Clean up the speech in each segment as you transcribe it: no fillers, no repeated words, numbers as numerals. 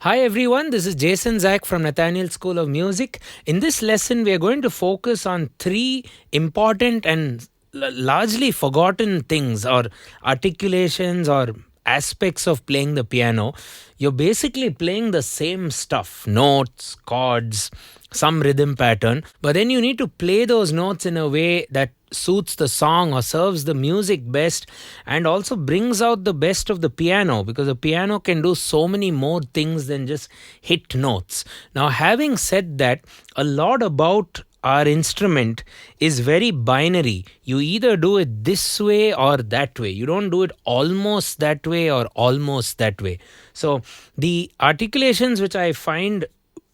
Hi everyone, this is Jason Zach from Nathaniel School of Music. In this lesson, we are going to focus on three important and largely forgotten things or articulations or aspects of playing the piano. You're basically playing the same stuff, notes, chords, some rhythm pattern, but then you need to play those notes in a way that suits the song or serves the music best and also brings out the best of the piano, because the piano can do so many more things than just hit notes. Now, having said that, a lot about our instrument is very binary. You either do it this way or that way. You don't do it almost that way or almost that way. So the articulations which I find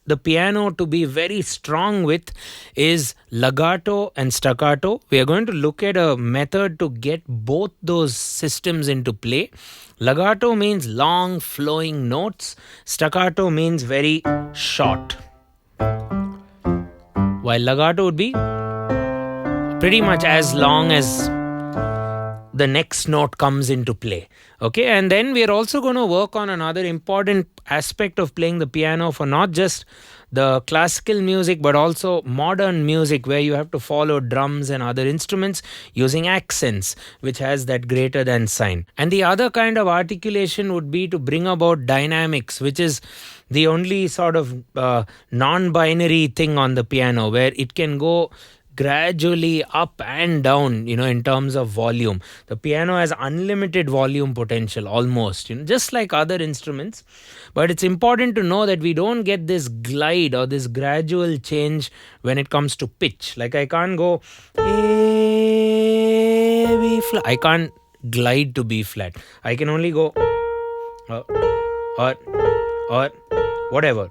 the piano to be very strong with is legato and staccato. We are going to look at a method to get both those systems into play. Legato means long flowing notes. Staccato means very short. While legato would be pretty much as long as the next note comes into play. Okay, and then we are also going to work on another important aspect of playing the piano for not just the classical music but also modern music, where you have to follow drums and other instruments using accents, which has that greater than sign. And the other kind of articulation would be to bring about dynamics, which is the only sort of non-binary thing on the piano, where it can go gradually up and down, in terms of volume. The piano has unlimited volume potential almost, just like other instruments. But it's important to know that we don't get this glide or this gradual change when it comes to pitch. Like I can't go A, B flat. I can't glide to B flat. I can only go or whatever,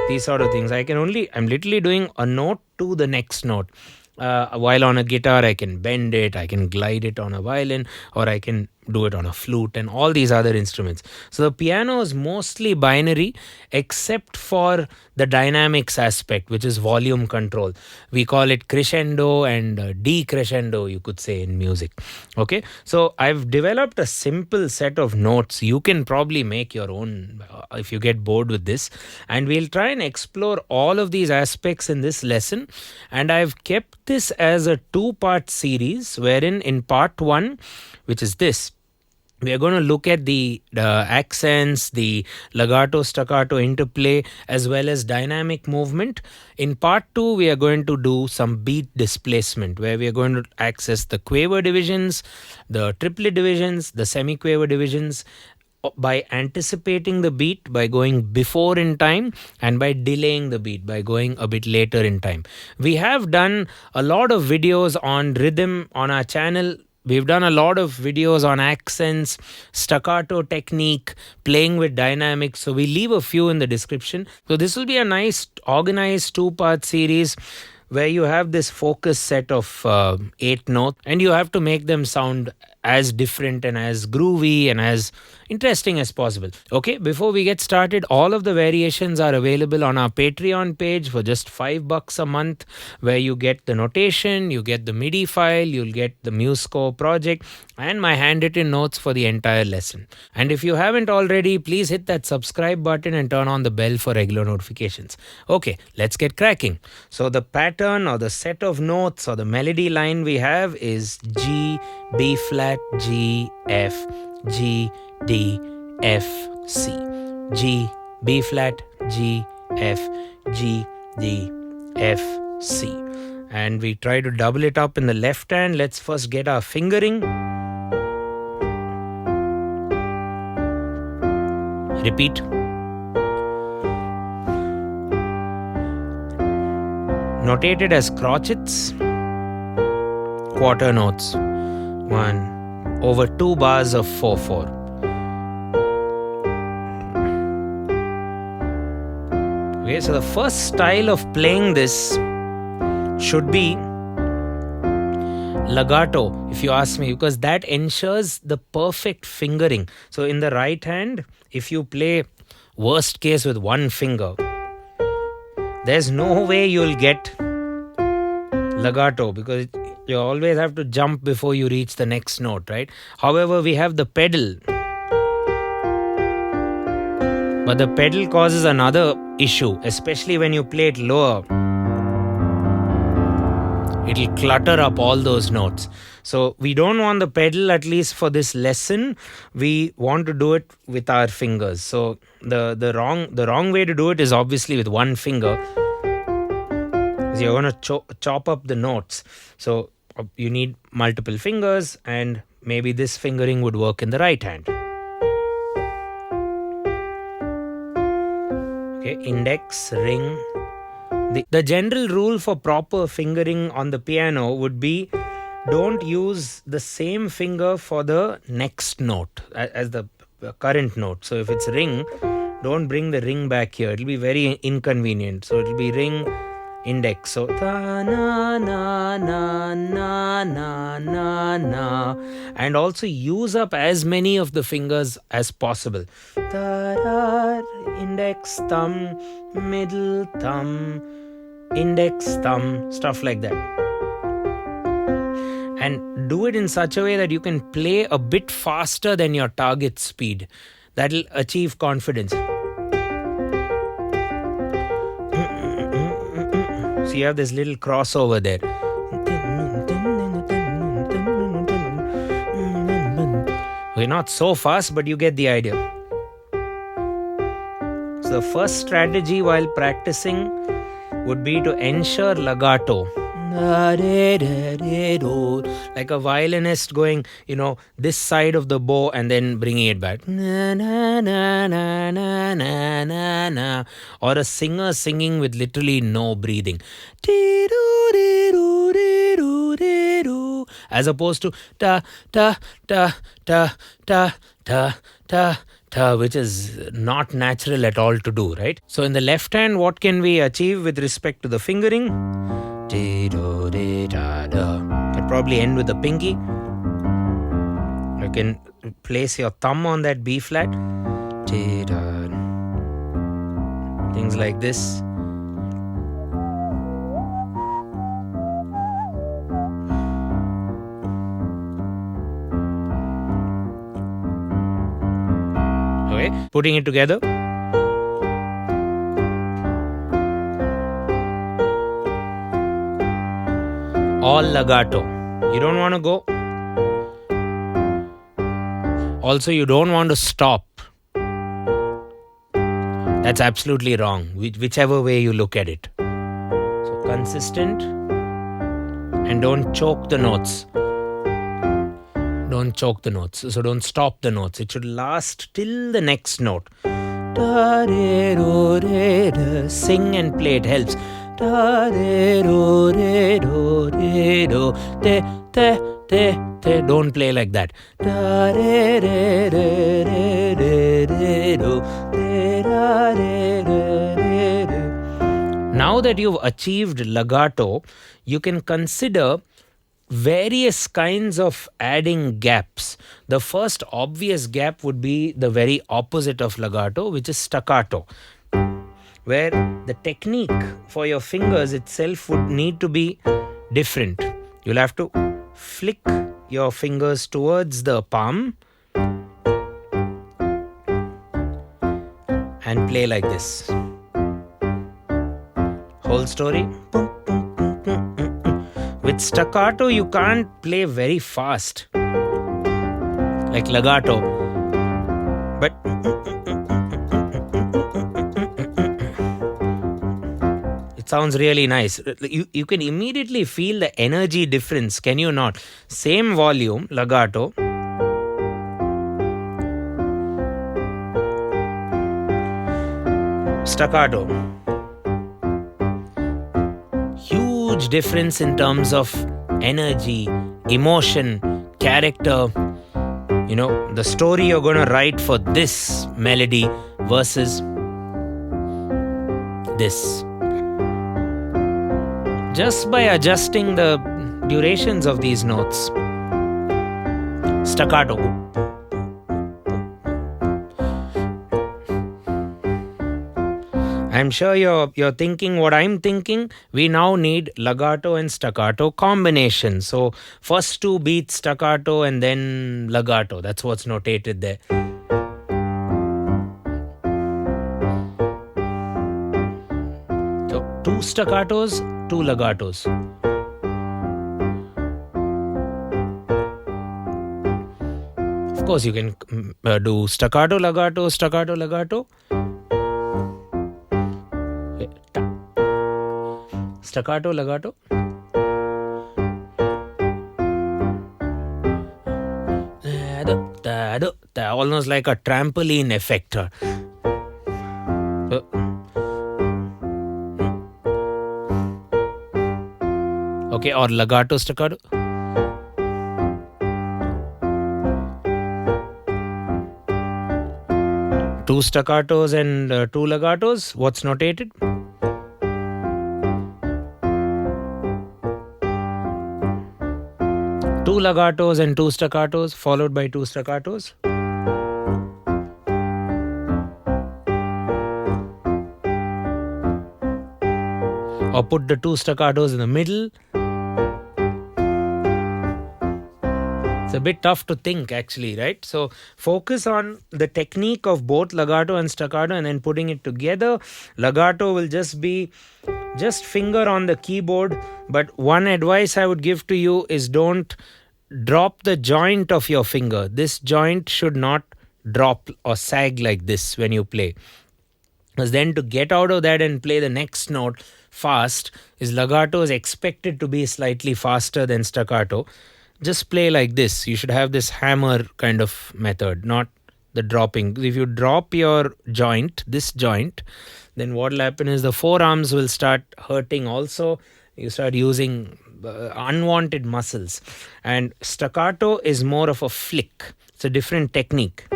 these sort of things. I'm literally doing a note to the next note. While on a guitar, I can bend it, I can glide it on a violin, or I can do it on a flute and all these other instruments. So the piano is mostly binary except for the dynamics aspect, which is volume control. We call it crescendo and decrescendo, you could say, in music. Okay, so I've developed a simple set of notes. You can probably make your own if you get bored with this, and we'll try and explore all of these aspects in this lesson. And I've kept this as a two-part series, wherein in part one, which is this, we are going to look at the accents, the legato staccato interplay, as well as dynamic movement. In part 2, we are going to do some beat displacement, where we are going to access the quaver divisions, the triplet divisions, the semi-quaver divisions, by anticipating the beat by going before in time, and by delaying the beat by going a bit later in time. We have done a lot of videos on rhythm on our channel. We've done a lot of videos on accents, staccato technique, playing with dynamics. So we leave a few in the description. So this will be a nice organized two-part series where you have this focus set of 8 notes, and you have to make them sound as different and as groovy and as interesting as possible. Okay, before we get started, all of the variations are available on our Patreon page for just $5 a month, where you get the notation, you get the MIDI file, you'll get the MuseScore project, and my handwritten notes for the entire lesson. And if you haven't already, please hit that subscribe button and turn on the bell for regular notifications. Okay, let's get cracking. So the pattern or the set of notes or the melody line we have is G, B flat, G, F, G, D, F, C. G, B flat, G, F, G, D, F, C. And we try to double it up in the left hand. Let's first get our fingering. Repeat. Notated as crotchets, quarter notes. 1 over 2 bars of 4/4. Okay, so the first style of playing this should be legato, if you ask me, because that ensures the perfect fingering. So in the right hand, if you play worst case with one finger, there's no way you'll get legato, because you always have to jump before you reach the next note, right? However, we have the pedal. But the pedal causes another issue, especially when you play it lower. It'll clutter up all those notes. So we don't want the pedal, at least for this lesson. We want to do it with our fingers. So the wrong way to do it is obviously with one finger. So you're going to chop up the notes. So you need multiple fingers, and maybe this fingering would work in the right hand. Okay, index, ring. The general rule for proper fingering on the piano would be, don't use the same finger for the next note as the current note. So if it's ring, don't bring the ring back here. It'll be very inconvenient. So it'll be ring, index. So ta na na na na na na na, and also use up as many of the fingers as possible. Ta da, index, thumb, middle, thumb, index, thumb, stuff like that. And do it in such a way that you can play a bit faster than your target speed. That'll achieve confidence. So you have this little crossover there. We're not so fast, but you get the idea. So the first strategy while practicing would be to ensure legato. Like a violinist going, this side of the bow and then bringing it back. Or a singer singing with literally no breathing. As opposed to ta ta ta ta ta ta ta ta, which is not natural at all to do, right? So in the left hand, what can we achieve with respect to the fingering? I'd probably end with the pinky. You can place your thumb on that B flat. Things like this. Okay, putting it together. All legato. You don't want to go. Also, you don't want to stop. That's absolutely wrong, whichever way you look at it. So consistent, and don't choke the notes. Don't choke the notes. So don't stop the notes. It should last till the next note. Sing and play, it helps. Don't play like that. Now that you've achieved legato, you can consider various kinds of adding gaps. The first obvious gap would be the very opposite of legato, which is staccato, where the technique for your fingers itself would need to be different. You'll have to flick your fingers towards the palm and play like this. Whole story. With staccato, you can't play very fast like legato, but it sounds really nice. You can immediately feel the energy difference, can you not? Same volume, legato. Staccato. Huge difference in terms of energy, emotion, character. The story you're going to write for this melody versus this. Just by adjusting the durations of these notes. Staccato. I'm sure you're thinking what I'm thinking. We now need legato and staccato combination. So first two beats staccato and then legato. That's what's notated there. 2 staccatos, 2 legatos. Of course, you can do staccato, legato, staccato, legato. Staccato, legato. Almost like a trampoline effect. Okay, or legato, staccato. Two staccatos and 2 legatos. What's notated? Two legatos and 2 staccatos followed by 2 staccatos. Or put the 2 staccatos in the middle. It's a bit tough to think actually, right? So focus on the technique of both legato and staccato and then putting it together. Legato will just be finger on the keyboard. But one advice I would give to you is don't drop the joint of your finger. This joint should not drop or sag like this when you play. Because then to get out of that and play the next note fast is legato is expected to be slightly faster than staccato. Just play like this. You should have this hammer kind of method, not the dropping. If you drop your joint, this joint, then what will happen is the forearms will start hurting also. You start using unwanted muscles. And staccato is more of a flick. It's a different technique.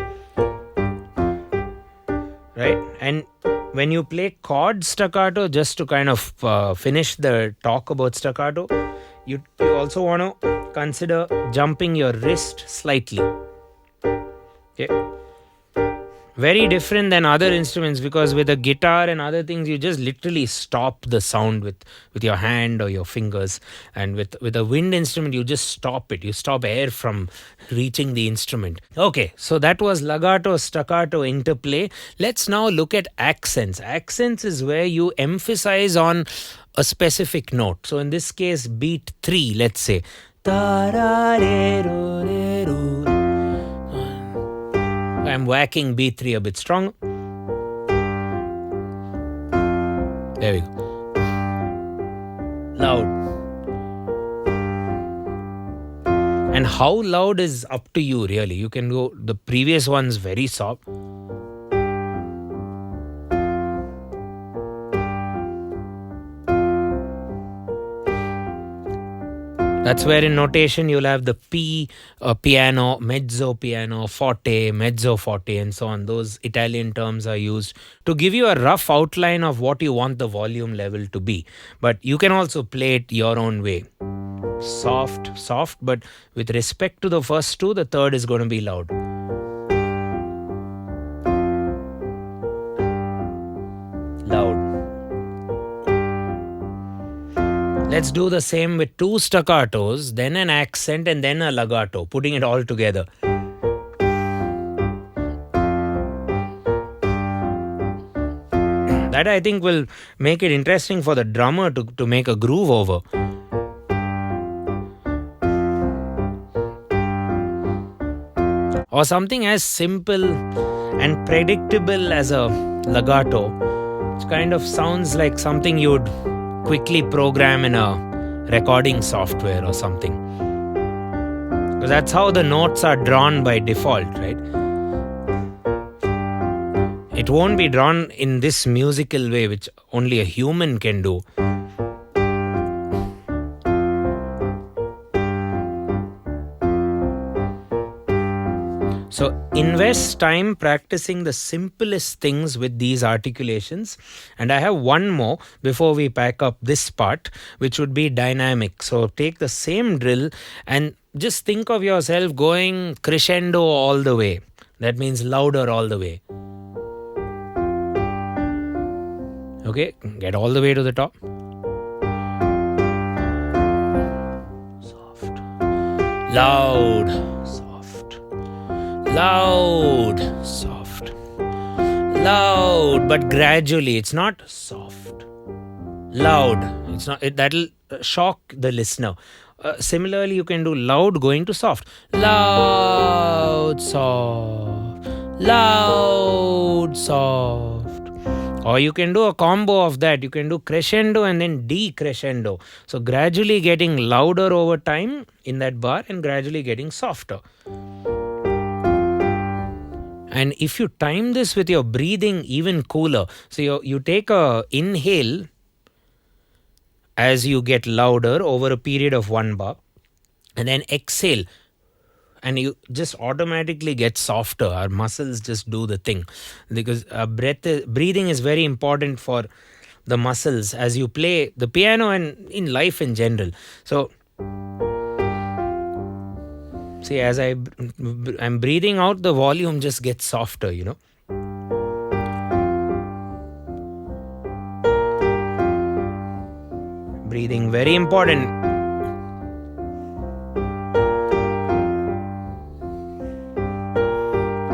Right? And when you play chord staccato, just to kind of finish the talk about staccato, you also want to consider jumping your wrist slightly. Okay. Very different than other instruments, because with a guitar and other things, you just literally stop the sound with your hand or your fingers. And with a wind instrument, you just stop it. You stop air from reaching the instrument. Okay, so that was legato, staccato interplay. Let's now look at accents. Accents is where you emphasize on a specific note. So in this case, beat 3, let's say. I'm whacking beat 3 a bit stronger. There we go. Loud. And how loud is up to you, really. You can go, the previous one's very soft. That's where in notation you'll have the P, piano, mezzo piano, forte, mezzo forte, and so on. Those Italian terms are used to give you a rough outline of what you want the volume level to be. But you can also play it your own way. Soft, but with respect to the first two, the third is going to be loud. Loud. Let's do the same with 2 staccatos, then an accent, and then a legato, putting it all together. That I think will make it interesting for the drummer to make a groove over. Or something as simple and predictable as a legato, which kind of sounds like something you'd quickly program in a recording software or something. Because that's how the notes are drawn by default, right? It won't be drawn in this musical way, which only a human can do. So invest time practicing the simplest things with these articulations. And I have one more before we pack up this part, which would be dynamic. So take the same drill and just think of yourself going crescendo all the way. That means louder all the way. Okay, get all the way to the top. Soft. Loud. Soft. Loud. Soft. Loud, but gradually. It's not soft. loud. It's not that'll shock the listener. Similarly, you can do loud going to soft. Loud, soft. Loud, soft. Or you can do a combo of that. You can do crescendo and then decrescendo. So gradually getting louder over time in that bar and gradually getting softer. And if you time this with your breathing, even cooler. So you take a inhale as you get louder over a period of one bar, and then exhale, and you just automatically get softer. Our muscles just do the thing, because breathing is very important for the muscles as you play the piano and in life in general. So see, as I'm breathing out, the volume just gets softer, breathing very important.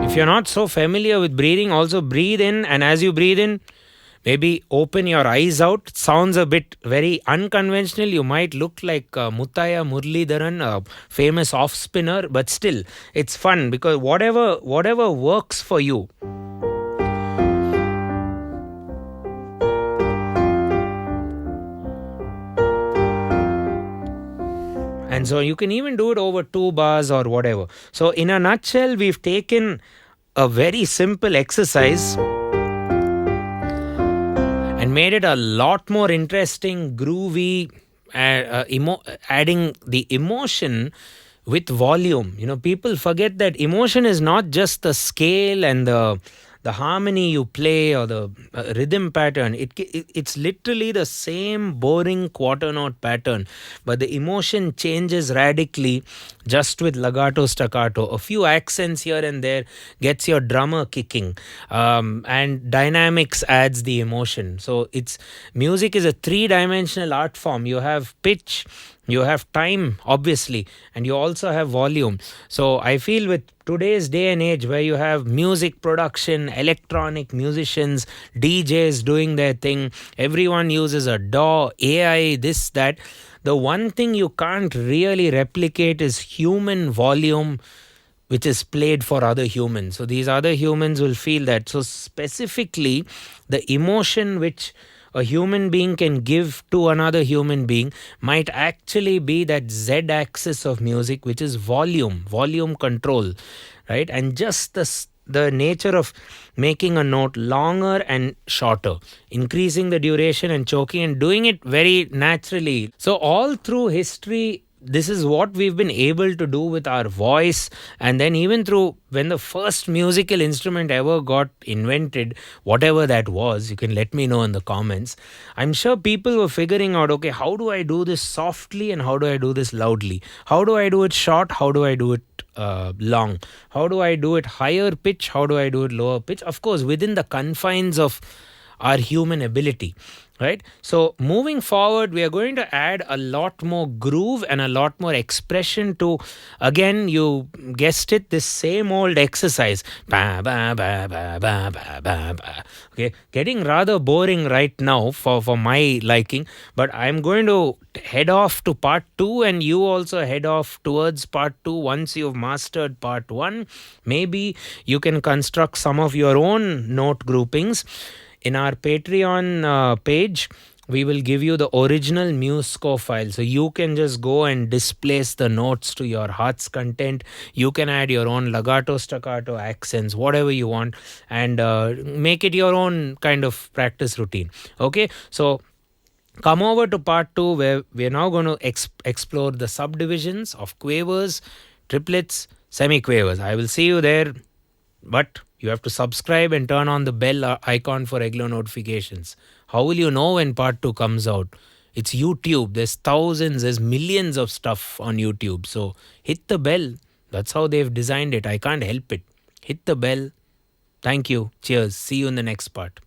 If you're not so familiar with breathing, also breathe in, and as you breathe in, maybe open your eyes out. It sounds a bit very unconventional. You might look like Muttaya Muralidharan, a famous off spinner, but still, it's fun because whatever works for you. And so you can even do it over 2 bars or whatever. So in a nutshell, we've taken a very simple exercise and made it a lot more interesting, groovy, adding the emotion with volume. People forget that emotion is not just the scale and the harmony you play or the rhythm pattern. It's literally the same boring quarter note pattern, but the emotion changes radically just with legato staccato. A few accents here and there gets your drummer kicking, and dynamics adds the emotion. So music is a three-dimensional art form. You have pitch, you have time, obviously, and you also have volume. So I feel with today's day and age, where you have music production, electronic musicians, DJs doing their thing, everyone uses a DAW, AI, this, that. The one thing you can't really replicate is human volume, which is played for other humans. So these other humans will feel that. So specifically, the emotion which a human being can give to another human being might actually be that Z axis of music, which is volume control, right? And just the nature of making a note longer and shorter, increasing the duration and choking and doing it very naturally. So all through history, this is what we've been able to do with our voice. And then even through when the first musical instrument ever got invented, whatever that was, you can let me know in the comments. I'm sure people were figuring out, okay, how do I do this softly and how do I do this loudly? How do I do it short? How do I do it long? How do I do it higher pitch? How do I do it lower pitch? Of course, within the confines of our human ability, right? So moving forward, we are going to add a lot more groove and a lot more expression to, again, you guessed it, this same old exercise. Ba, ba, ba, ba, ba, ba, ba, ba. Okay, getting rather boring right now for my liking, but I'm going to head off to part 2 and you also head off towards part 2. Once you've mastered part 1, maybe you can construct some of your own note groupings. In our Patreon page, we will give you the original Muse score file. So you can just go and displace the notes to your heart's content. You can add your own legato, staccato, accents, whatever you want, and make it your own kind of practice routine. Okay, so come over to part 2, where we're now going to explore the subdivisions of quavers, triplets, semiquavers. I will see you there, but you have to subscribe and turn on the bell icon for regular notifications. How will you know when part 2 comes out? It's YouTube. There's thousands, there's millions of stuff on YouTube. So hit the bell. That's how they've designed it. I can't help it. Hit the bell. Thank you. Cheers. See you in the next part.